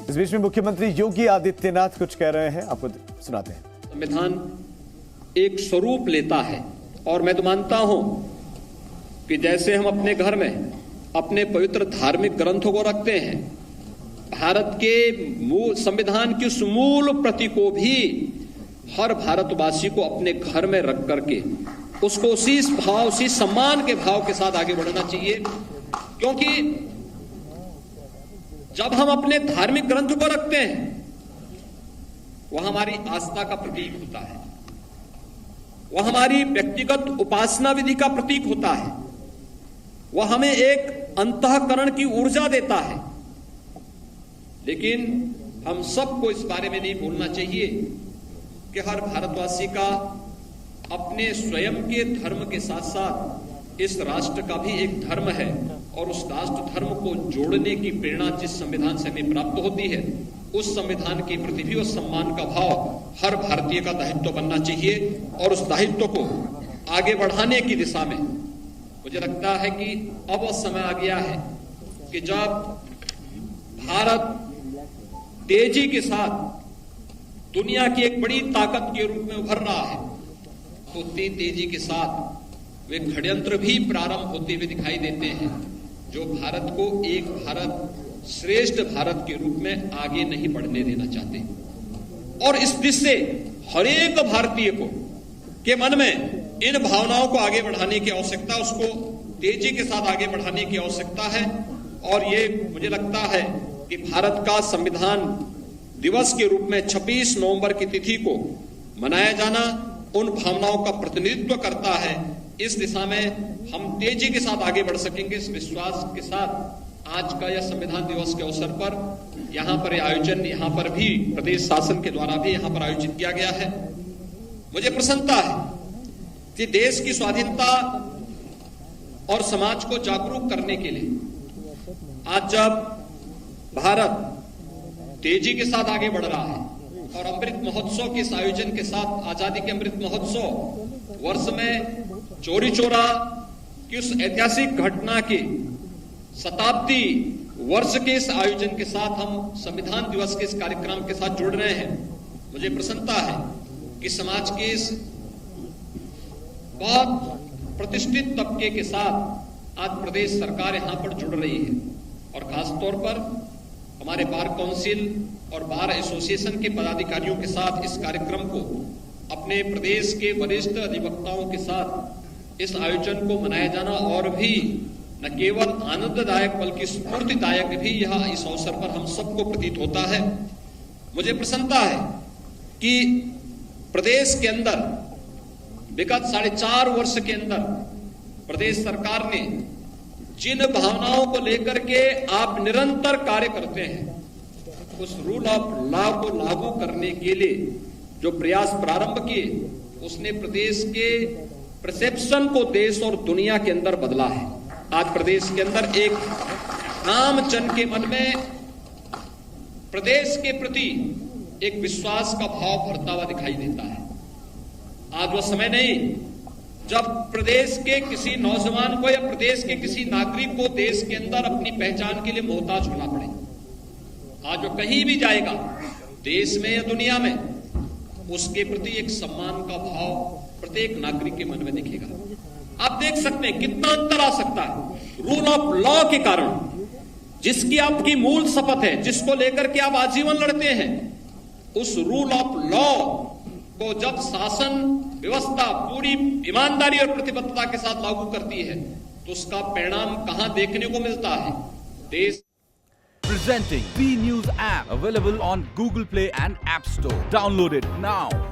इस बीच में मुख्यमंत्री योगी आदित्यनाथ कुछ कह रहे हैं, आपको सुनाते हैं। संविधान एक स्वरूप लेता है और मैं तो मानता हूं कि जैसे हम अपने घर में अपने पवित्र धार्मिक ग्रंथों को रखते हैं, भारत के मूल संविधान की उस मूल प्रति को भी हर भारतवासी को अपने घर में रख करके उसको उसी भाव, उसी सम्मान के भाव के साथ आगे बढ़ना चाहिए। क्योंकि जब हम अपने धार्मिक ग्रंथ को रखते हैं, वह हमारी आस्था का प्रतीक होता है, वह हमारी व्यक्तिगत उपासना विधि का प्रतीक होता है, वह हमें एक अंतःकरण की ऊर्जा देता है। लेकिन हम सबको इस बारे में नहीं भूलना चाहिए कि हर भारतवासी का अपने स्वयं के धर्म के साथ साथ इस राष्ट्र का भी एक धर्म है और उस राष्ट्र धर्म को जोड़ने की प्रेरणा जिस संविधान से हमें प्राप्त होती है, उस संविधान के प्रति भी उस सम्मान का भाव हर भारतीय का दायित्व बनना चाहिए। और उस दायित्व को आगे बढ़ाने की दिशा में मुझे लगता है कि अब वह समय आ गया है कि जब भारत तेजी के साथ दुनिया की एक बड़ी ताकत के रूप में उभर रहा है, तो तेजी के साथ वे षड्यंत्र भी प्रारंभ होते हुए दिखाई देते हैं जो भारत को एक भारत श्रेष्ठ भारत के रूप में आगे नहीं बढ़ने देना चाहते। और इस दिशा से हर एक भारतीय को के मन में इन भावनाओं को आगे बढ़ाने की आवश्यकता, उसको तेजी के साथ आगे बढ़ाने की आवश्यकता है। और ये मुझे लगता है कि भारत का संविधान दिवस के रूप में 26 नवंबर की तिथि को मनाया जाना उन भावनाओं का प्रतिनिधित्व करता है। इस दिशा में हम तेजी के साथ आगे बढ़ सकेंगे, इस विश्वास के साथ आज का यह संविधान दिवस के अवसर पर यहाँ पर आयोजन, यहाँ पर भी प्रदेश शासन के द्वारा भी यहाँ पर आयोजित किया गया है। मुझे प्रसन्नता है कि देश की स्वाधीनता और समाज को जागरूक करने के लिए आज जब भारत तेजी के साथ आगे बढ़ रहा है और अमृत महोत्सव के इस आयोजन के साथ, आजादी के अमृत महोत्सव वर्ष में चोरी चोरा की उस ऐतिहासिक घटना के शताब्दी वर्ष के इस आयोजन के साथ हम संविधान दिवस के इस कार्यक्रम के साथ जुड़ रहे हैं। मुझे प्रसन्नता है कि समाज के इस बहुत प्रतिष्ठित तबके के साथ आज प्रदेश सरकार यहां पर जुड़ रही है और खासतौर पर हमारे बार काउंसिल और बार एसोसिएशन के पदाधिकारियों के साथ इस कार्यक्रम को अपने प्रदेश के वरिष्ठ अधिवक्ताओं के साथ इस आयोजन को मनाया जाना और भी न केवल आनंददायक बल्कि स्फूर्तिदायक भी यह इस अवसर पर हम सबको प्रतीत होता है। मुझे प्रसन्नता है कि प्रदेश के अंदर विगत 4.5 वर्ष के अंदर प्रदेश सरकार ने जिन भावनाओं को लेकर के आप निरंतर कार्य करते हैं, उस रूल ऑफ लॉ को लागू करने के लिए जो प्रयास प्रारंभ किए, उसने प्रदेश के परसेप्शन को देश और दुनिया के अंदर बदला है। आज प्रदेश के अंदर एक आम जन के मन में प्रदेश के प्रति एक विश्वास का भाव भरता हुआ दिखाई देता है। आज वह समय नहीं जब प्रदेश के किसी नौजवान को या प्रदेश के किसी नागरिक को देश के अंदर अपनी पहचान के लिए मोहताज होना पड़े। आज वो कहीं भी जाएगा, देश में या दुनिया में, उसके प्रति एक सम्मान का भाव प्रत्येक नागरिक के मन में दिखेगा। आप देख सकते हैं कितना अंतर आ सकता है रूल ऑफ लॉ के कारण, जिसकी आपकी मूल शपथ है, जिसको लेकर के आप आजीवन लड़ते हैं, उस रूल ऑफ लॉ को जब शासन व्यवस्था पूरी ईमानदारी और प्रतिबद्धता के साथ लागू करती है, तो उसका परिणाम कहां देखने को मिलता है? देश Presenting B News app available on Google Play and App Store. Download it now.